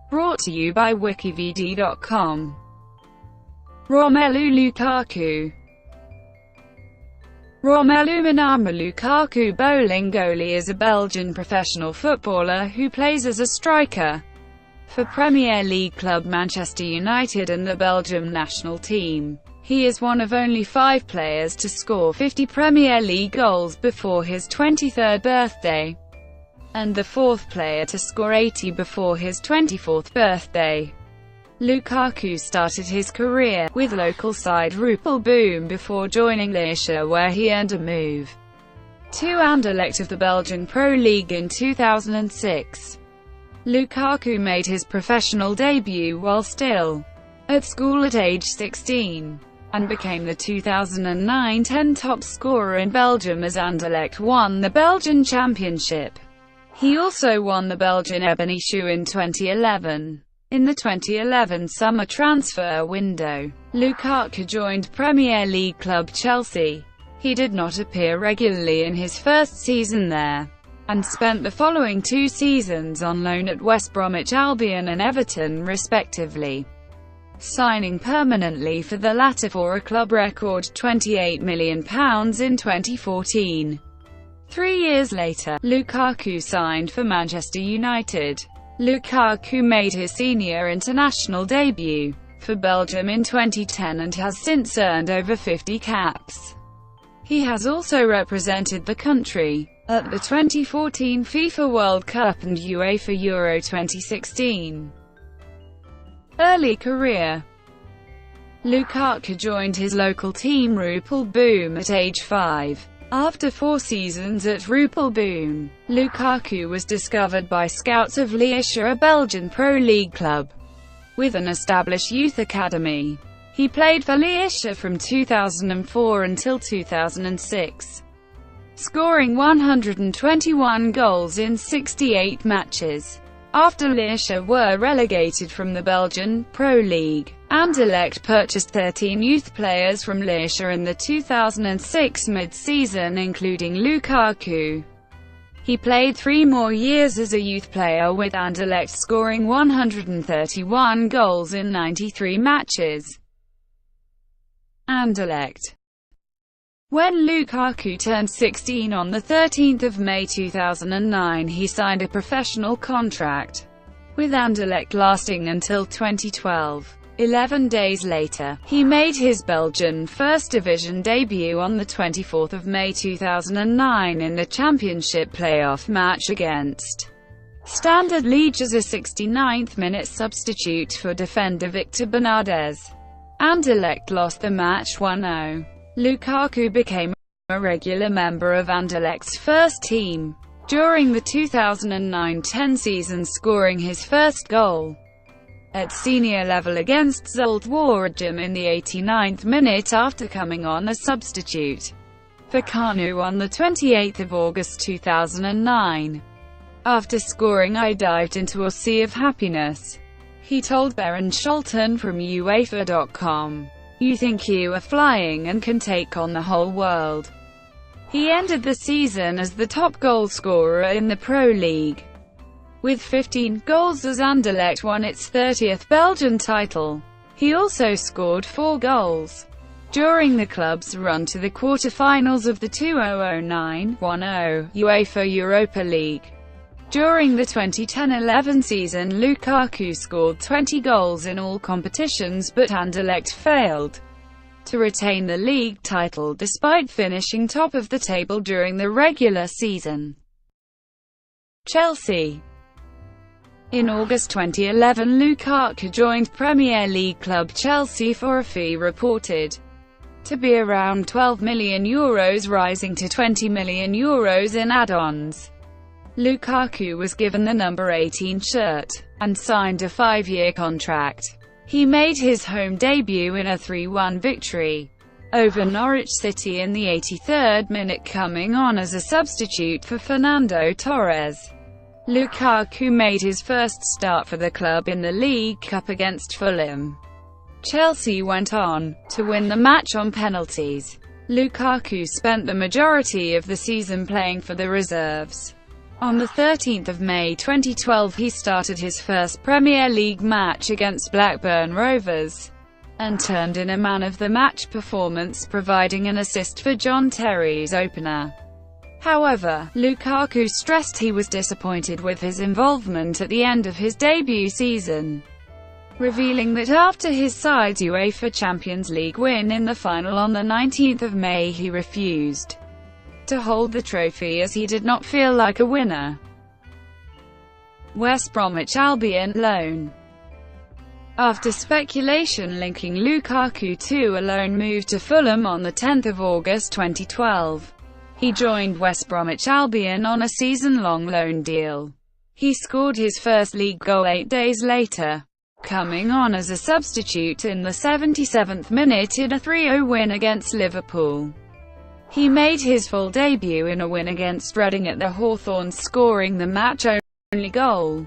Brought to you by WikiVidi.com. Romelu Lukaku. Romelu Menama Lukaku Bolingoli is a Belgian professional footballer who plays as a striker for Premier League club Manchester United and the Belgium national team. He is one of only 5 players to score 50 Premier League goals before his 23rd birthday, and the 4th player to score 80 before his 24th birthday. Lukaku started his career with local side Rupel Boom before joining Lierse, where he earned a move to Anderlecht of the Belgian Pro League in 2006. Lukaku made his professional debut while still at school at age 16, and became the 2009-10 top scorer in Belgium as Anderlecht won the Belgian Championship. He also won the Belgian Ebony Shoe in 2011. In the 2011 summer transfer window, Lukaku joined Premier League club Chelsea. He did not appear regularly in his first season there, and spent the following 2 seasons on loan at West Bromwich Albion and Everton respectively, signing permanently for the latter for a club record £28 million in 2014. 3 years later, Lukaku signed for Manchester United. Lukaku made his senior international debut for Belgium in 2010 and has since earned over 50 caps. He has also represented the country at the 2014 FIFA World Cup and UEFA Euro 2016. Early career. Lukaku joined his local team Rupel Boom at age 5. After 4 seasons at Rupel Boom, Lukaku was discovered by scouts of Lierse, a Belgian Pro League club with an established youth academy. He played for Lierse from 2004 until 2006, scoring 121 goals in 68 matches. After Lierse were relegated from the Belgian Pro League, Anderlecht purchased 13 youth players from Lierse in the 2006 mid-season, including Lukaku. He played 3 more years as a youth player with Anderlecht, scoring 131 goals in 93 matches. Anderlecht. When Lukaku turned 16 on 13 May 2009, he signed a professional contract with Anderlecht lasting until 2012. 11 days later, he made his Belgian First Division debut on 24 May 2009 in the championship playoff match against Standard Liège as a 69th-minute substitute for defender Victor Bernardes. Anderlecht lost the match 1-0. Lukaku became a regular member of Anderlecht's first team during the 2009-10 season, scoring his first goal at senior level against Zulte in the 89th minute after coming on as substitute for Kanu on 28 August 2009. After scoring, "I dived into a sea of happiness," he told Baron Scholten from UEFA.com. "You think you are flying and can take on the whole world." He ended the season as the top goal scorer in the Pro League, with 15 goals as Anderlecht won its 30th Belgian title. He also scored 4 goals during the club's run to the quarter-finals of the 2009-10 UEFA Europa League. During the 2010-11 season, Lukaku scored 20 goals in all competitions, but Anderlecht failed to retain the league title despite finishing top of the table during the regular season. Chelsea. In August 2011, Lukaku joined Premier League club Chelsea for a fee reported to be around €12 million, rising to €20 million in add-ons. Lukaku was given the number 18 shirt, and signed a 5-year contract. He made his home debut in a 3-1 victory over Norwich City in the 83rd minute, coming on as a substitute for Fernando Torres. Lukaku made his first start for the club in the League Cup against Fulham. Chelsea went on to win the match on penalties. Lukaku spent the majority of the season playing for the reserves. On the 13th of May 2012 he started his first Premier League match against Blackburn Rovers, and turned in a man-of-the-match performance, providing an assist for John Terry's opener. However, Lukaku stressed he was disappointed with his involvement at the end of his debut season, revealing that after his side's UEFA Champions League win in the final on the 19th of May he refused to hold the trophy as he did not feel like a winner. West Bromwich Albion loan. After speculation linking Lukaku to a loan move to Fulham on the 10th of August 2012, he joined West Bromwich Albion on a season-long loan deal. He scored his first league goal 8 days later, coming on as a substitute in the 77th minute in a 3-0 win against Liverpool. He made his full debut in a win against Reading at the Hawthorns, scoring the match-only goal.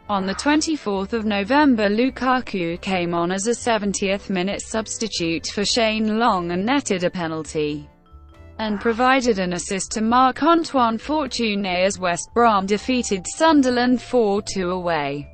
On the 24th of November, Lukaku came on as a 70th-minute substitute for Shane Long and netted a penalty, and provided an assist to Marc-Antoine Fortuné as West Brom defeated Sunderland 4-2 away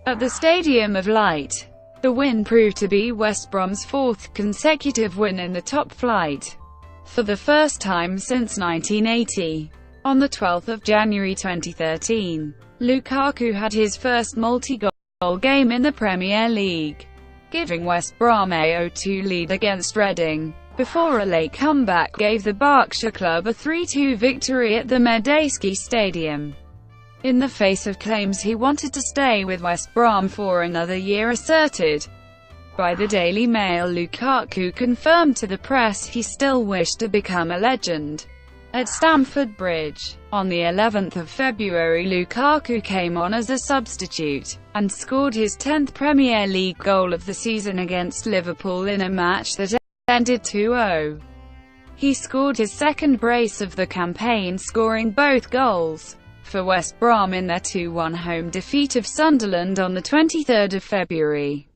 at the Stadium of Light. The win proved to be West Brom's fourth consecutive win in the top flight, for the first time since 1980. On the 12th of January 2013, Lukaku had his first multi-goal game in the Premier League, giving West Brom a 0-2 lead against Reading, before a late comeback gave the Berkshire club a 3-2 victory at the Medeski Stadium. In the face of claims he wanted to stay with West Brom for another year asserted by the Daily Mail, Lukaku confirmed to the press he still wished to become a legend at Stamford Bridge. On the 11th of February, Lukaku came on as a substitute, and scored his 10th Premier League goal of the season against Liverpool in a match that ended 2-0. He scored his second brace of the campaign, scoring both goals for West Brom in their 2-1 home defeat of Sunderland on the 23rd of February.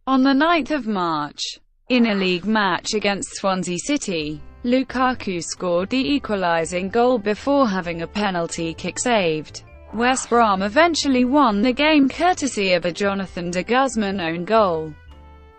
On the 9th of March, in a league match against Swansea City, Lukaku scored the equalising goal before having a penalty kick saved. West Brom eventually won the game courtesy of a Jonathan de Guzman own goal.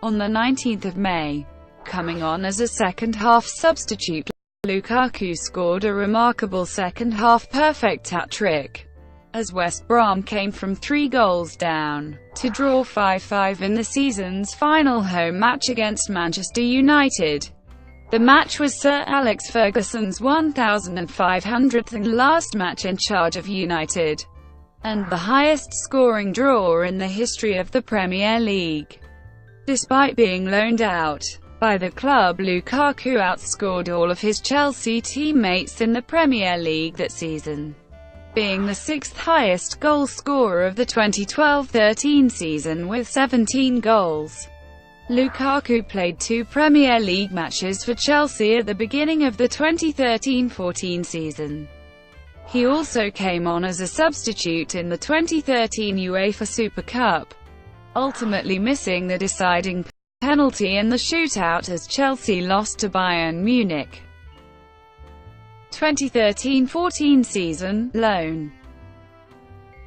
On the 19th of May, coming on as a second-half substitute, Lukaku scored a remarkable second-half perfect hat-trick, as West Brom came from 3 goals down, to draw 5-5 in the season's final home match against Manchester United. The match was Sir Alex Ferguson's 1,500th and last match in charge of United, and the highest-scoring draw in the history of the Premier League. Despite being loaned out by the club, Lukaku outscored all of his Chelsea teammates in the Premier League that season, being the 6th highest goal scorer of the 2012-13 season with 17 goals. Lukaku played 2 Premier League matches for Chelsea at the beginning of the 2013-14 season. He also came on as a substitute in the 2013 UEFA Super Cup, ultimately missing the deciding penalty in the shootout as Chelsea lost to Bayern Munich. 2013-14 season, loan.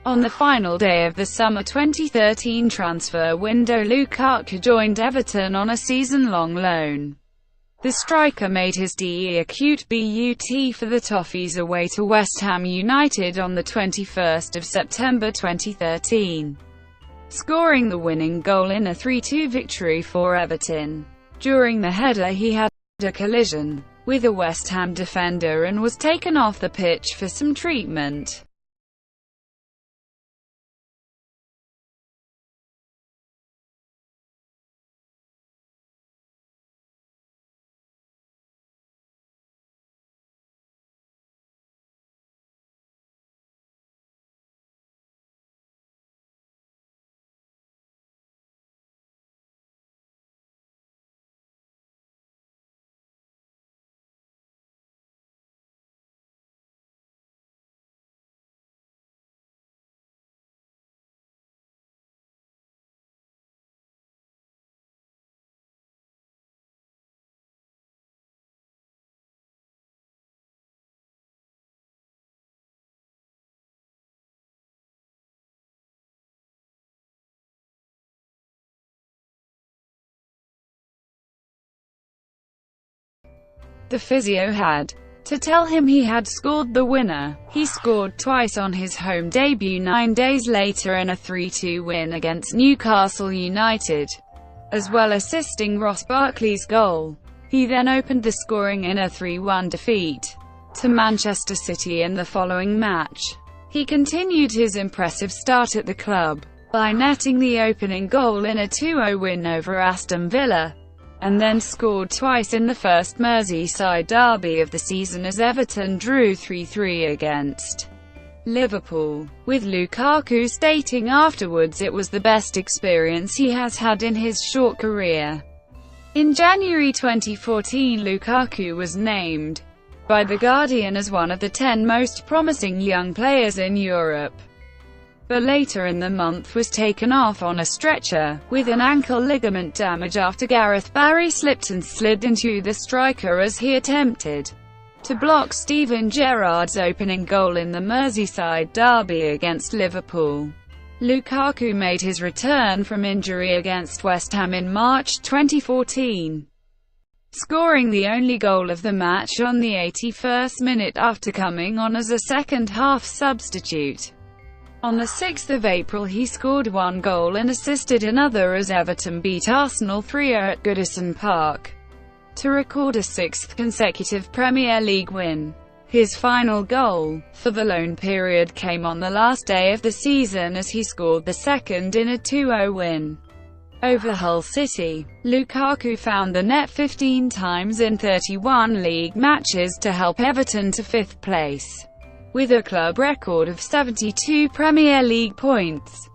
On the final day of the summer 2013 transfer window, Lukaku joined Everton on a season-long loan. The striker made his debut for the Toffees away to West Ham United on the 21st of September 2013, scoring the winning goal in a 3-2 victory for Everton. During the header he had a collision with a West Ham defender and was taken off the pitch for some treatment. The physio had to tell him he had scored the winner. He scored twice on his home debut 9 days later in a 3-2 win against Newcastle United, as well assisting Ross Barkley's goal. He then opened the scoring in a 3-1 defeat to Manchester City in the following match. He continued his impressive start at the club by netting the opening goal in a 2-0 win over Aston Villa, and then scored twice in the first Merseyside derby of the season as Everton drew 3-3 against Liverpool, with Lukaku stating afterwards it was the best experience he has had in his short career. In January 2014, Lukaku was named by The Guardian as one of the 10 most promising young players in Europe, but later in the month was taken off on a stretcher, with an ankle ligament damage after Gareth Barry slipped and slid into the striker as he attempted to block Steven Gerrard's opening goal in the Merseyside derby against Liverpool. Lukaku made his return from injury against West Ham in March 2014, scoring the only goal of the match on the 81st minute after coming on as a second-half substitute. On the 6th of April he scored 1 goal and assisted another as Everton beat Arsenal 3-0 at Goodison Park, to record a 6th consecutive Premier League win. His final goal for the loan period came on the last day of the season as he scored the second in a 2-0 win over Hull City. Lukaku found the net 15 times in 31 league matches to help Everton to 5th place, with a club record of 72 Premier League points.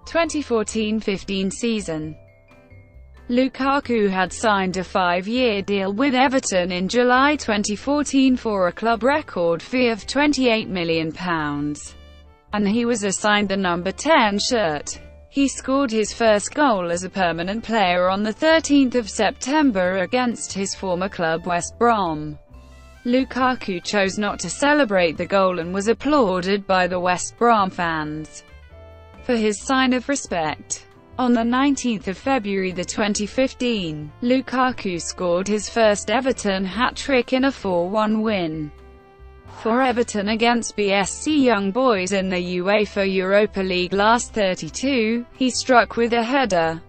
2014-15 season. Lukaku had signed a 5-year deal with Everton in July 2014 for a club record fee of £28 million, and he was assigned the number 10 shirt. He scored his first goal as a permanent player on the 13th of September against his former club West Brom. Lukaku chose not to celebrate the goal and was applauded by the West Brom fans for his sign of respect. On the 19th of February 2015, Lukaku scored his first Everton hat-trick in a 4-1 win for Everton against BSC Young Boys in the UEFA Europa League last 32. He struck with a header,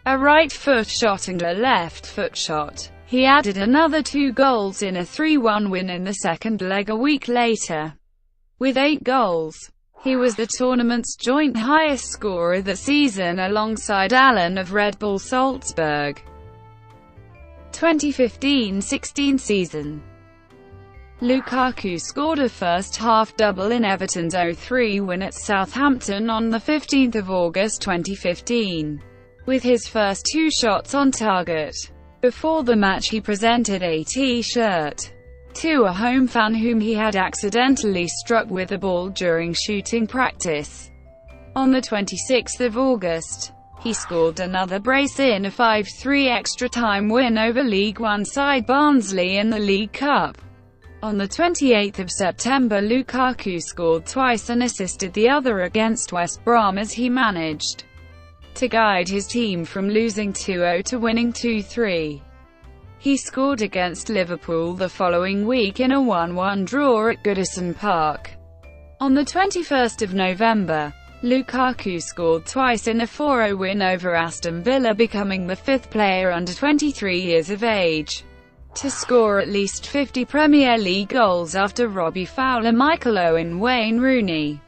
a right-foot shot and a left-foot shot. He added another 2 goals in a 3-1 win in the second leg a week later, with 8 goals. He was the tournament's joint highest scorer that season alongside Allen of Red Bull Salzburg. 2015-16 season. Lukaku scored a first-half double in Everton's 0-3 win at Southampton on 15 August 2015, with his first 2 shots on target. Before the match he presented a T-shirt to a home fan whom he had accidentally struck with a ball during shooting practice. On 26 August, he scored another brace in a 5-3 extra-time win over League One side Barnsley in the League Cup. On 28 September, Lukaku scored twice and assisted the other against West Brom as he managed to guide his team from losing 2-0 to winning 2-3. He scored against Liverpool the following week in a 1-1 draw at Goodison Park. On 21 November, Lukaku scored twice in a 4-0 win over Aston Villa, becoming the 5th player under 23 years of age to score at least 50 Premier League goals after Robbie Fowler, Michael Owen, Wayne Rooney,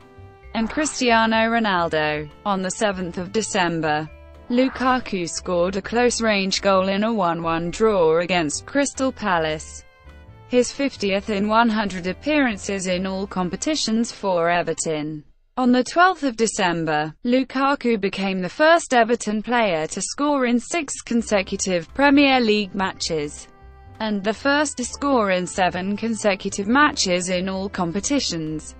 and Cristiano Ronaldo. On 7 December, Lukaku scored a close-range goal in a 1-1 draw against Crystal Palace, his 50th in 100 appearances in all competitions for Everton. On 12 December, Lukaku became the first Everton player to score in 6 consecutive Premier League matches, and the first to score in 7 consecutive matches in all competitions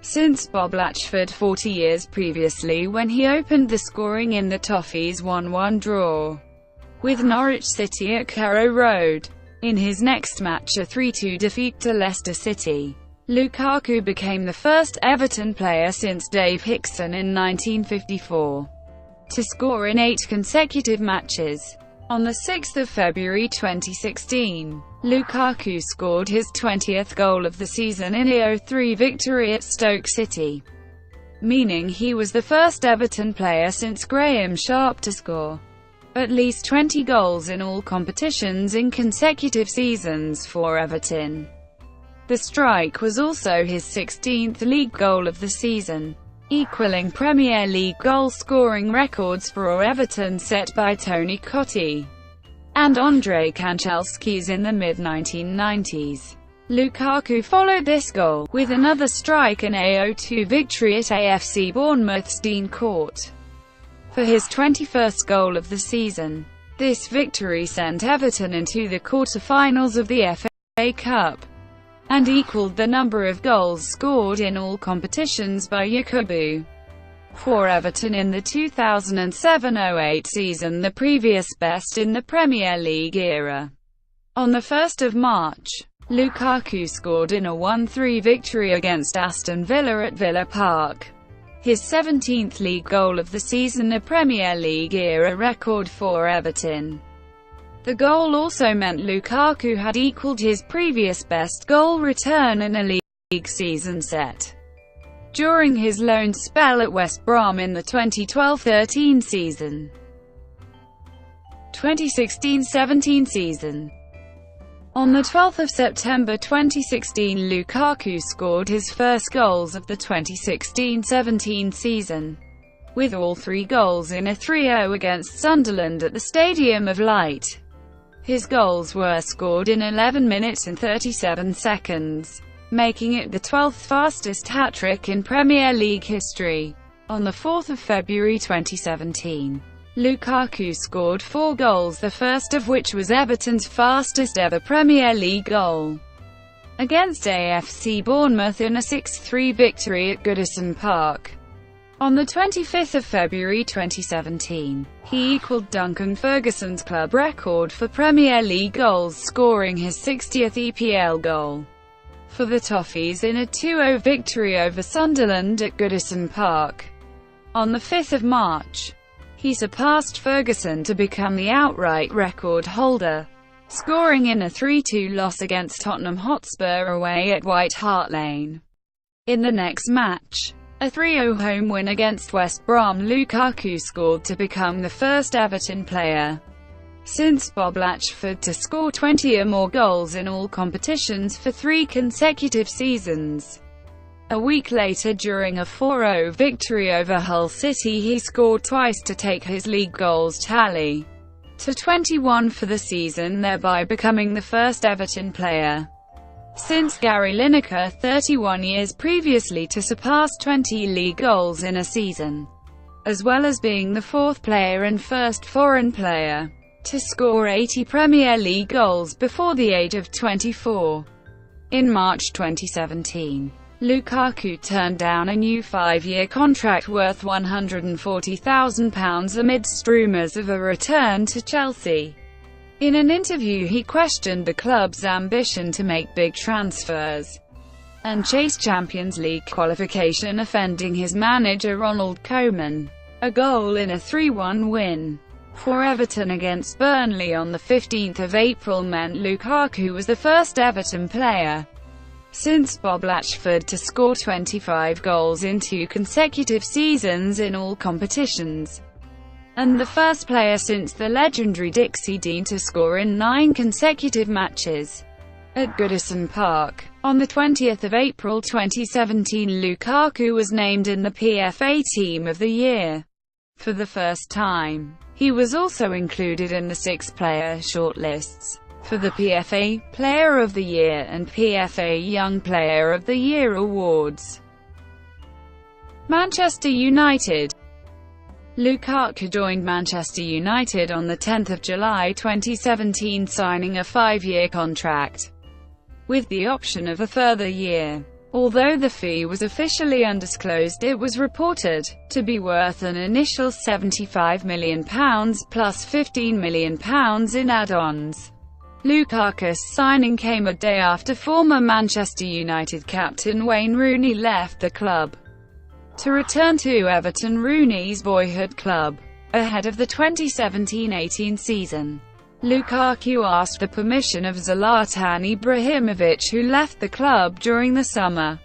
since Bob Latchford 40 years previously, when he opened the scoring in the Toffees' 1-1 draw with Norwich City at Carrow Road. In his next match, a 3-2 defeat to Leicester City, Lukaku became the first Everton player since Dave Hickson in 1954 to score in 8 consecutive matches. On 6 February 2016, Lukaku scored his 20th goal of the season in a 0-3 victory at Stoke City, meaning he was the first Everton player since Graham Sharp to score at least 20 goals in all competitions in consecutive seasons for Everton. The strike was also his 16th league goal of the season, equaling Premier League goal-scoring records for Everton set by Tony Cottee and Andrei Kanchelskis in the mid-1990s. Lukaku followed this goal with another strike in a 0-2 victory at AFC Bournemouth's Dean Court for his 21st goal of the season. This victory sent Everton into the quarter-finals of the FA Cup and equaled the number of goals scored in all competitions by Yakubu for Everton in the 2007-08 season, the previous best in the Premier League era. On the 1st of March, Lukaku scored in a 1-3 victory against Aston Villa at Villa Park, his 17th league goal of the season, a Premier League era record for Everton. The goal also meant Lukaku had equalled his previous best goal return in a league season set during his loan spell at West Brom in the 2012-13 season. 2016-17 season. On the 12th of September 2016, Lukaku scored his first goals of the 2016-17 season, with all three goals in a 3-0 against Sunderland at the Stadium of Light. His goals were scored in 11 minutes and 37 seconds, making it the 12th fastest hat-trick in Premier League history. On the 4th of February 2017, Lukaku scored 4 goals, the first of which was Everton's fastest ever Premier League goal against AFC Bournemouth in a 6-3 victory at Goodison Park. On the 25th of February 2017, he equalled Duncan Ferguson's club record for Premier League goals, scoring his 60th EPL goal for the Toffees in a 2-0 victory over Sunderland at Goodison Park. On the 5th of March, he surpassed Ferguson to become the outright record holder, scoring in a 3-2 loss against Tottenham Hotspur away at White Hart Lane. In the next match, a 3-0 home win against West Brom, Lukaku scored to become the first Everton player since Bob Latchford to score 20 or more goals in all competitions for 3 consecutive seasons. A week later, during a 4-0 victory over Hull City, he scored twice to take his league goals tally to 21 for the season, thereby becoming the first Everton player since Gary Lineker 31 years previously to surpass 20 league goals in a season, as well as being the 4th player and first foreign player to score 80 Premier League goals before the age of 24. In March 2017, Lukaku turned down a new 5-year contract worth £140,000 amidst rumours of a return to Chelsea. In an interview, he questioned the club's ambition to make big transfers and chase Champions League qualification, offending his manager Ronald Koeman. A goal in a 3-1 win for Everton against Burnley on the 15th of April meant Lukaku was the first Everton player since Bob Latchford to score 25 goals in 2 consecutive seasons in all competitions, and the first player since the legendary Dixie Dean to score in 9 consecutive matches at Goodison Park. On the 20th of April 2017, Lukaku was named in the PFA Team of the Year for the first time. He was also included in the 6-player shortlists for the PFA Player of the Year and PFA Young Player of the Year awards. Manchester United. Lukaku joined Manchester United on the 10th of July 2017, signing a 5-year contract with the option of a further year. Although the fee was officially undisclosed, it was reported to be worth an initial £75 million plus £15 million in add-ons. Lukaku's signing came a day after former Manchester United captain Wayne Rooney left the club to return to Everton, Rooney's boyhood club, ahead of the 2017-18 season. Lukaku asked the permission of Zlatan Ibrahimovic, who left the club during the summer,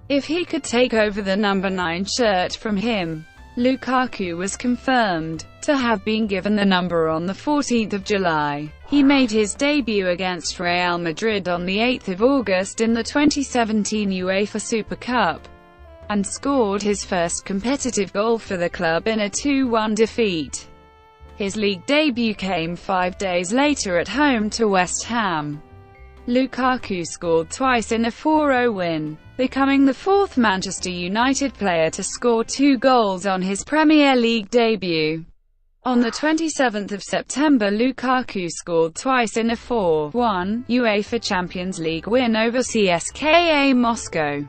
if he could take over the number 9 shirt from him. Lukaku was confirmed to have been given the number on the 14th of July. He made his debut against Real Madrid on the 8th of August in the 2017 UEFA Super Cup, and scored his first competitive goal for the club in a 2-1 defeat. His league debut came 5 days later at home to West Ham. Lukaku scored twice in a 4-0 win, becoming the 4th Manchester United player to score 2 goals on his Premier League debut. On the 27th of September, Lukaku scored twice in a 4-1 UEFA Champions League win over CSKA Moscow,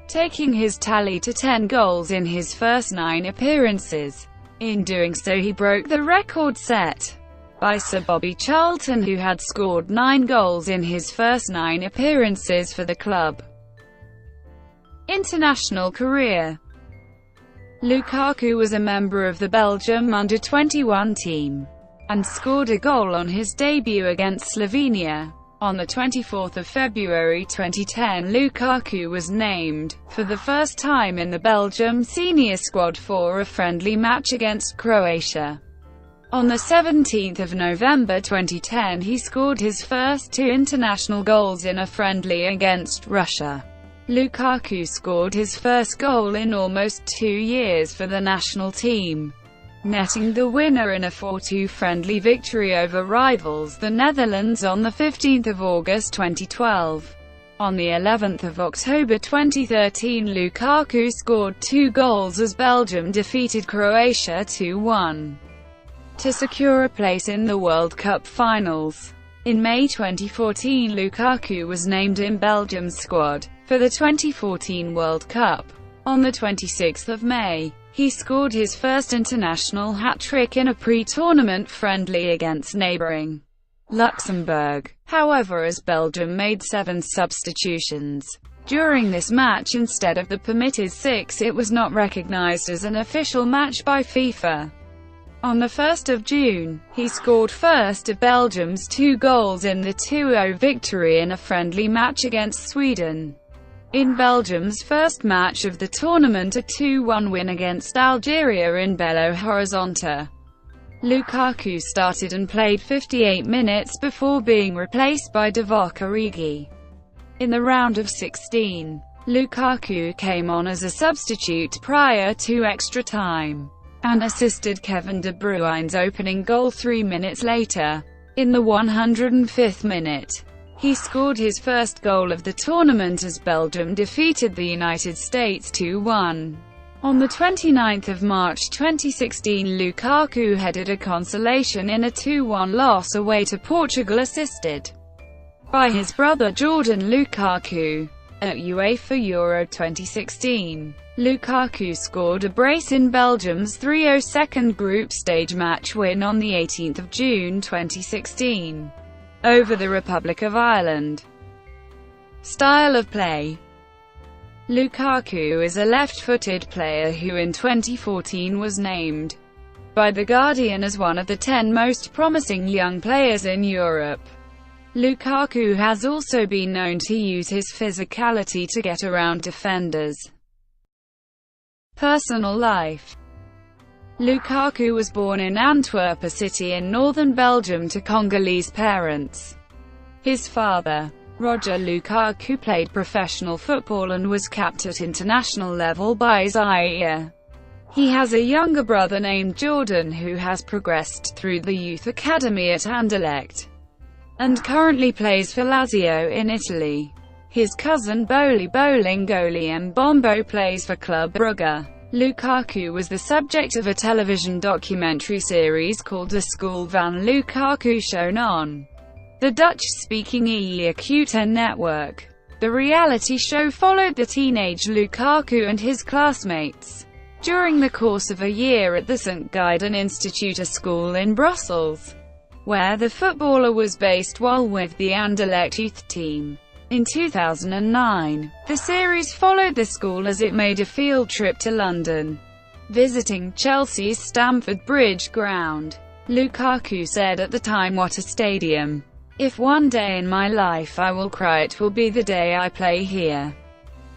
taking his tally to 10 goals in his first 9 appearances. In doing so, he broke the record set by Sir Bobby Charlton, who had scored 9 goals in his first 9 appearances for the club. International career. Lukaku was a member of the Belgium under-21 team, and scored a goal on his debut against Slovenia. On the 24th of February 2010, Lukaku was named, for the first time in the Belgium senior squad for a friendly match against Croatia. On the 17th of November 2010, he scored his first 2 international goals in a friendly against Russia. Lukaku scored his first goal in almost 2 years for the national team, netting the winner in a 4-2 friendly victory over rivals the Netherlands on 15 August 2012. On the 11th of October 2013, Lukaku scored 2 goals as Belgium defeated Croatia 2-1 to secure a place in the World Cup finals. In May 2014, Lukaku was named in Belgium's squad for the 2014 World Cup. On the 26th of May, he scored his first international hat-trick in a pre-tournament friendly against neighbouring Luxembourg. However, as Belgium made 7 substitutions during this match instead of the permitted 6, it was not recognised as an official match by FIFA. On the 1st of June, he scored first of Belgium's 2 goals in the 2-0 victory in a friendly match against Sweden. In Belgium's first match of the tournament, a 2-1 win against Algeria in Belo Horizonte. Lukaku started and played 58 minutes before being replaced by Divock Origi. In the round of 16, Lukaku came on as a substitute prior to extra time, and assisted Kevin De Bruyne's opening goal 3 minutes later. In the 105th minute, he scored his first goal of the tournament as Belgium defeated the United States 2-1. On the 29th of March 2016, Lukaku headed a consolation in a 2-1 loss away to Portugal, assisted by his brother Jordan Lukaku. At UEFA Euro 2016, Lukaku scored a brace in Belgium's 3-0 second group stage match win on the 18th of June 2016 over the Republic of Ireland. Style of play. Lukaku is a left-footed player who in 2014 was named by The Guardian as one of the 10 most promising young players in Europe. Lukaku has also been known to use his physicality to get around defenders. Personal life. Lukaku was born in Antwerp, a city in northern Belgium, to Congolese parents. His father, Roger Lukaku, played professional football and was capped at international level by Zaire. He has a younger brother named Jordan who has progressed through the youth academy at Anderlecht and currently plays for Lazio in Italy. His cousin Boli Bolingoli Mbombo plays for Club Brugge. Lukaku was the subject of a television documentary series called De School van Lukaku, shown on the Dutch-speaking E-Acute network. The reality show followed the teenage Lukaku and his classmates during the course of a year at the St. Gaiden Institute, a school in Brussels, where the footballer was based while with the Anderlecht youth team. In 2009, the series followed the school as it made a field trip to London, visiting Chelsea's Stamford Bridge ground. Lukaku said at the time, "What a stadium. If one day in my life I will cry, it will be the day I play here.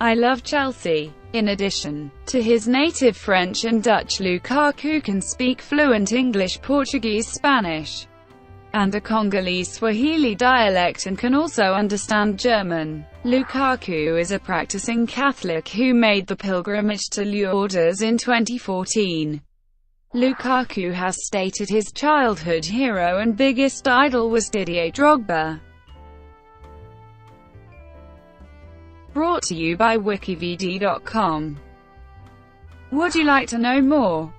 I love Chelsea." In addition to his native French and Dutch, Lukaku can speak fluent English, Portuguese, Spanish, and a Congolese Swahili dialect, and can also understand German. Lukaku is a practicing Catholic who made the pilgrimage to Lourdes in 2014. Lukaku has stated his childhood hero and biggest idol was Didier Drogba. Brought to you by WikiVidi.com. Would you like to know more?